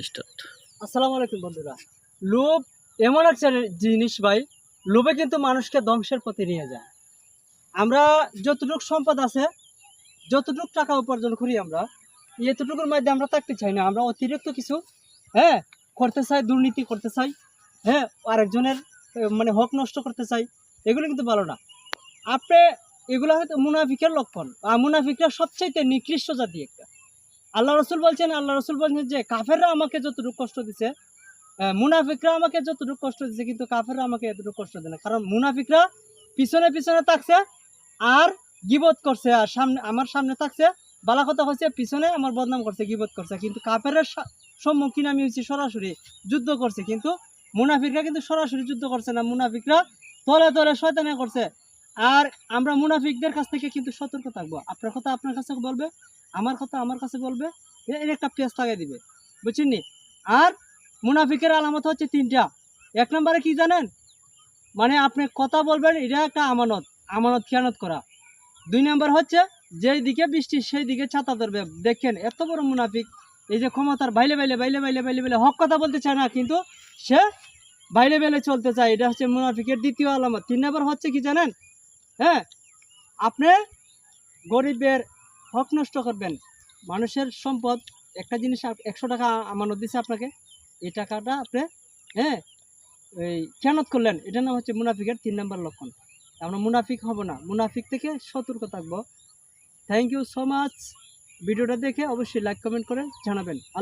Start. আসসালামু আলাইকুম বন্ধুরা। লোভ এমন একটা জিনিস ভাই, লোভে কিন্তু মানুষকে ধ্বংসের পথে নিয়ে যায়। আমরা যতটুকু সম্পদ আছে, যতটুকু টাকা উপার্জন করি আমরা, এতটুকুর মধ্যে আমরা থাকতে চাই না। আমরা অতিরিক্ত কিছু হ্যাঁ করতে চাই, দুর্নীতি করতে চাই, আরেকজনের মানে হক নষ্ট করতে চাই। এগুলো কিন্তু ভালো না। আপনি এগুলো হয়তো মুনাফিকের লক্ষণ, আর মুনাফিকরা সবচাইতে নিকৃষ্ট জাতি একটা। আল্লাহ রসুল বলছেন যে কাফেররা আমাকে যতটুকু কষ্ট দিছে, মুনাফিকরা আমাকে যতটুকু কষ্ট দিচ্ছে, কিন্তু কাফেররা আমাকে এতটুকু কষ্ট দেয় না। কারণ মুনাফিকরা পিছনে পিছনে থাকছে আর গিবত করছে, আর আমার সামনে থাকছে বালা কথা হচ্ছে, পিছনে আমার বদনাম করছে, গিবত করছে। কিন্তু কাফেরের সম্মুখীন আমি হচ্ছি, সরাসরি যুদ্ধ করছে। কিন্তু মুনাফিকরা কিন্তু সরাসরি যুদ্ধ করছে না, মুনাফিকরা তলে তলে শয়তানি করছে। আর আমরা মুনাফিকদের কাছ থেকে কিন্তু সতর্ক থাকবো। আপনার কথা আপনার কাছে বলবে, আমার কথা আমার কাছে বলবে, এর একটা পেজ লাগাই দিবে, বুঝছেন নি? আর মুনাফিকের আলামত হচ্ছে তিনটা। এক নম্বরে কি জানেন? মানে আপনি কথা বলবেন, এটা একটা আমানত, আমানত খেয়ানত করা। দুই নম্বর হচ্ছে যেই দিকে বৃষ্টি সেই দিকে ছাতা ধরবে। দেখেন এত বড় মুনাফিক, এই যে ক্ষমতার বাইলে বাইলে বাইলে বাইলে বাইলে বাইলে হক কথা বলতে চায় না, কিন্তু সে বাইলে বাইলে চলতে চায়। এটা হচ্ছে মুনাফিকের দ্বিতীয় আলামত। তিন নম্বর হচ্ছে কি জানেন? হ্যাঁ, আপনি গরিবের হক নষ্ট করবেন। মানুষের সম্পদ, একটা জিনিস 100 টাকা আমানত দিছে আপনাকে, এই টাকাটা আপনি হ্যাঁ এই খেয়ানত করলেন, এটার নাম হচ্ছে মুনাফিকের 3 নম্বর লক্ষণ। আমরা মুনাফিক হব না, মুনাফিক থেকে সতর্ক থাকবো। Thank you so much. ভিডিওটা দেখে অবশ্যই লাইক কমেন্ট করে জানাবেন। আল্লাহ।